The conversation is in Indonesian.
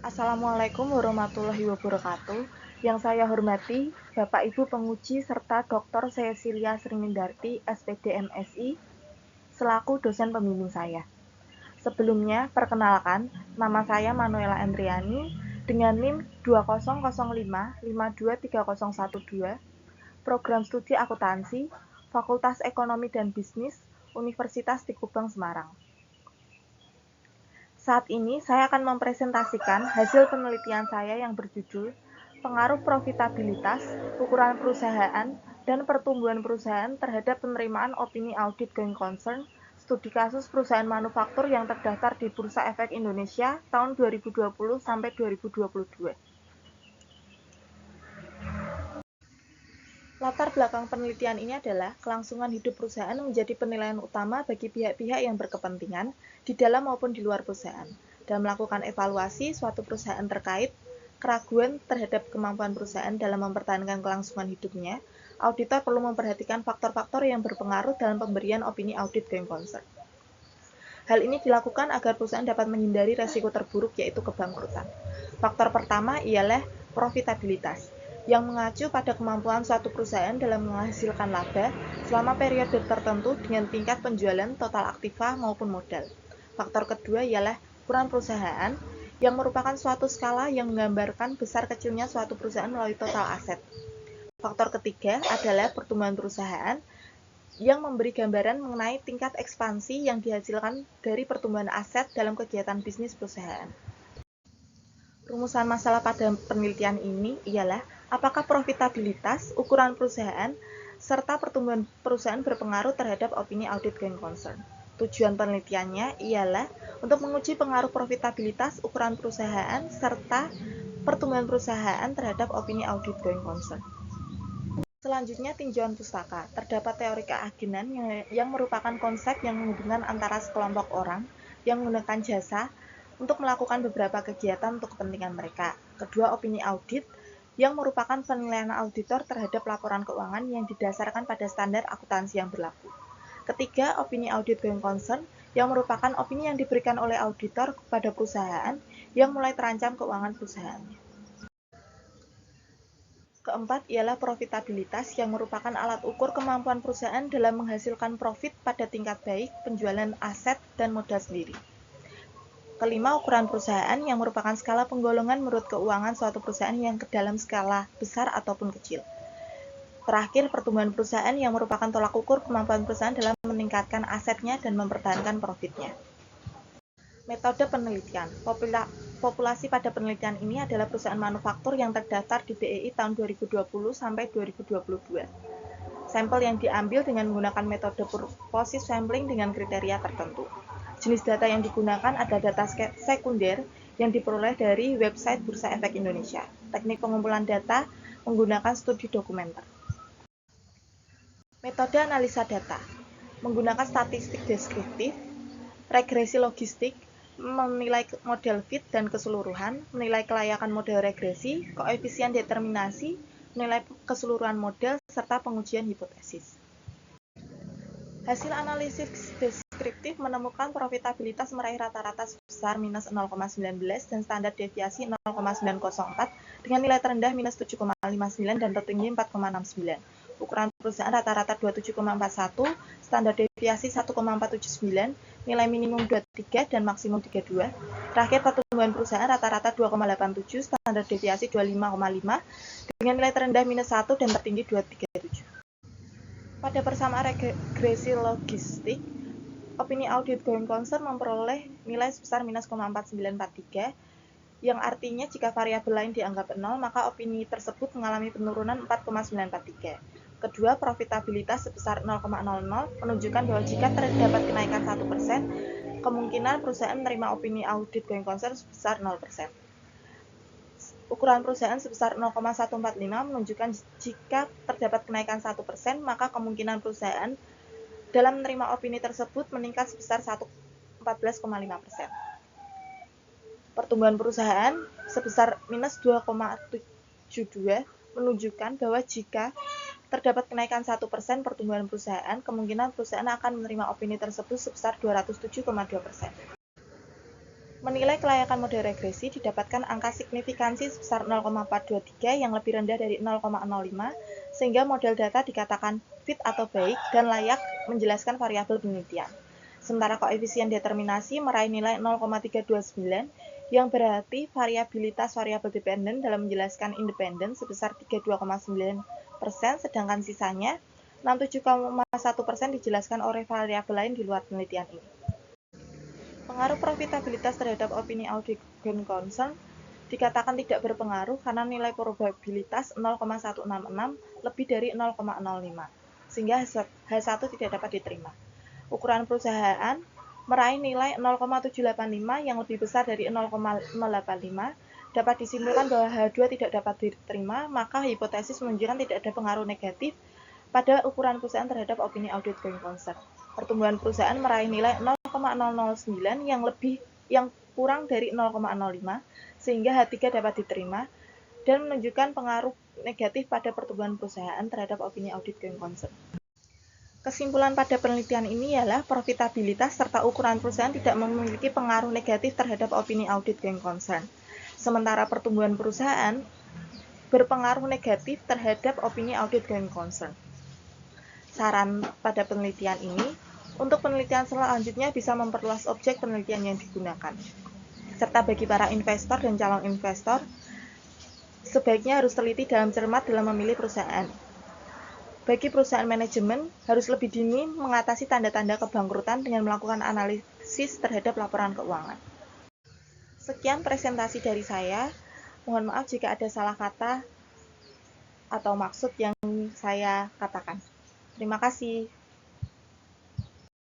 Assalamualaikum warahmatullahi wabarakatuh. Yang saya hormati Bapak Ibu Penguji serta Dr. Cecilia Srimindarti, SPD MSI, selaku dosen pembimbing saya. Sebelumnya, perkenalkan, nama saya Manuela Andriani dengan NIM 2005523012, Program Studi Akuntansi, Fakultas Ekonomi dan Bisnis, Universitas Di Kubang, Semarang. Saat ini saya akan mempresentasikan hasil penelitian saya yang berjudul Pengaruh Profitabilitas, Ukuran Perusahaan, dan Pertumbuhan Perusahaan terhadap Penerimaan Opini Audit Going Concern, Studi Kasus Perusahaan Manufaktur yang terdaftar di Bursa Efek Indonesia tahun 2020 sampai 2022. Latar belakang penelitian ini adalah kelangsungan hidup perusahaan menjadi penilaian utama bagi pihak-pihak yang berkepentingan di dalam maupun di luar perusahaan. Dalam melakukan evaluasi suatu perusahaan terkait keraguan terhadap kemampuan perusahaan dalam mempertahankan kelangsungan hidupnya, auditor perlu memperhatikan faktor-faktor yang berpengaruh dalam pemberian opini audit going concern. Hal ini dilakukan agar perusahaan dapat menghindari resiko terburuk yaitu kebangkrutan. Faktor pertama ialah profitabilitas, yang mengacu pada kemampuan suatu perusahaan dalam menghasilkan laba selama periode tertentu dengan tingkat penjualan total aktiva maupun modal. Faktor kedua ialah ukuran perusahaan, yang merupakan suatu skala yang menggambarkan besar kecilnya suatu perusahaan melalui total aset. Faktor ketiga adalah pertumbuhan perusahaan, yang memberi gambaran mengenai tingkat ekspansi yang dihasilkan dari pertumbuhan aset dalam kegiatan bisnis perusahaan. Rumusan masalah pada penelitian ini ialah apakah profitabilitas, ukuran perusahaan, serta pertumbuhan perusahaan berpengaruh terhadap opini audit going concern. Tujuan penelitiannya ialah untuk menguji pengaruh profitabilitas, ukuran perusahaan, serta pertumbuhan perusahaan terhadap opini audit going concern. Selanjutnya, tinjauan pustaka. Terdapat teori keagenan yang merupakan konsep yang menghubungkan antara sekelompok orang yang menggunakan jasa untuk melakukan beberapa kegiatan untuk kepentingan mereka. Kedua, opini audit yang merupakan penilaian auditor terhadap laporan keuangan yang didasarkan pada standar akuntansi yang berlaku. Ketiga, opini audit going concern yang merupakan opini yang diberikan oleh auditor kepada perusahaan yang mulai terancam keuangan perusahaannya. Keempat ialah profitabilitas yang merupakan alat ukur kemampuan perusahaan dalam menghasilkan profit pada tingkat baik penjualan aset dan modal sendiri. Kelima, ukuran perusahaan yang merupakan skala penggolongan menurut keuangan suatu perusahaan yang ke dalam skala besar ataupun kecil. Terakhir, pertumbuhan perusahaan yang merupakan tolak ukur kemampuan perusahaan dalam meningkatkan asetnya dan mempertahankan profitnya. Metode penelitian. Populasi pada penelitian ini adalah perusahaan manufaktur yang terdaftar di BEI tahun 2020 sampai 2022. Sampel yang diambil dengan menggunakan metode purposive sampling dengan kriteria tertentu. Jenis data yang digunakan ada data sekunder yang diperoleh dari website Bursa Efek Indonesia. Teknik pengumpulan data menggunakan studi dokumenter. Metode analisa data menggunakan statistik deskriptif, regresi logistik, menilai model fit dan keseluruhan, menilai kelayakan model regresi, koefisien determinasi, menilai keseluruhan model, serta pengujian hipotesis. Hasil analisis deskriptif menemukan profitabilitas meraih rata-rata sebesar minus 0,19 dan standar deviasi 0,904 dengan nilai terendah minus 7,59 dan tertinggi 4,69. Ukuran perusahaan rata-rata 27,41, standar deviasi 1,479, nilai minimum 23 dan maksimum 32. Terakhir, pertumbuhan perusahaan rata-rata 2,87, standar deviasi 25,5 dengan nilai terendah minus 1 dan tertinggi 2,37. Pada persamaan regresi logistik, opini audit going concern memperoleh nilai sebesar minus 0,4943, yang artinya jika variabel lain dianggap 0, maka opini tersebut mengalami penurunan 4,943. Kedua, profitabilitas sebesar 0,00 menunjukkan bahwa jika terdapat kenaikan 1%, kemungkinan perusahaan menerima opini audit going concern sebesar 0%. Ukuran perusahaan sebesar 0,145 menunjukkan jika terdapat kenaikan 1%, maka kemungkinan perusahaan dalam menerima opini tersebut meningkat sebesar 14,5%. Pertumbuhan perusahaan sebesar minus 2,72 menunjukkan bahwa jika terdapat kenaikan 1% pertumbuhan perusahaan, kemungkinan perusahaan akan menerima opini tersebut sebesar 207,2%. Menilai kelayakan model regresi didapatkan angka signifikansi sebesar 0,423 yang lebih rendah dari 0,05 sehingga model data dikatakan fit atau baik dan layak menjelaskan variabel penelitian. Sementara koefisien determinasi meraih nilai 0,329 yang berarti variabilitas variabel dependen dalam menjelaskan independen sebesar 32,9%, sedangkan sisanya 67,1% dijelaskan oleh variabel lain di luar penelitian ini. Pengaruh profitabilitas terhadap opini audit going concern dikatakan tidak berpengaruh karena nilai probabilitas 0,166 lebih dari 0,05, sehingga H1 tidak dapat diterima. Ukuran perusahaan meraih nilai 0,785 yang lebih besar dari 0,085, dapat disimpulkan bahwa H2 tidak dapat diterima, maka hipotesis menunjukkan tidak ada pengaruh negatif pada ukuran perusahaan terhadap opini audit going concern. Pertumbuhan perusahaan meraih nilai 0,009 yang kurang dari 0,05 sehingga H3 dapat diterima dan menunjukkan pengaruh negatif pada pertumbuhan perusahaan terhadap opini audit going concern. Kesimpulan pada penelitian ini ialah profitabilitas serta ukuran perusahaan tidak memiliki pengaruh negatif terhadap opini audit going concern. Sementara pertumbuhan perusahaan berpengaruh negatif terhadap opini audit going concern. Saran pada penelitian ini, untuk penelitian selanjutnya bisa memperluas objek penelitian yang digunakan. Serta bagi para investor dan calon investor, sebaiknya harus teliti dalam cermat dalam memilih perusahaan. Bagi perusahaan manajemen, harus lebih dini mengatasi tanda-tanda kebangkrutan dengan melakukan analisis terhadap laporan keuangan. Sekian presentasi dari saya. Mohon maaf jika ada salah kata atau maksud yang saya katakan. Terima kasih.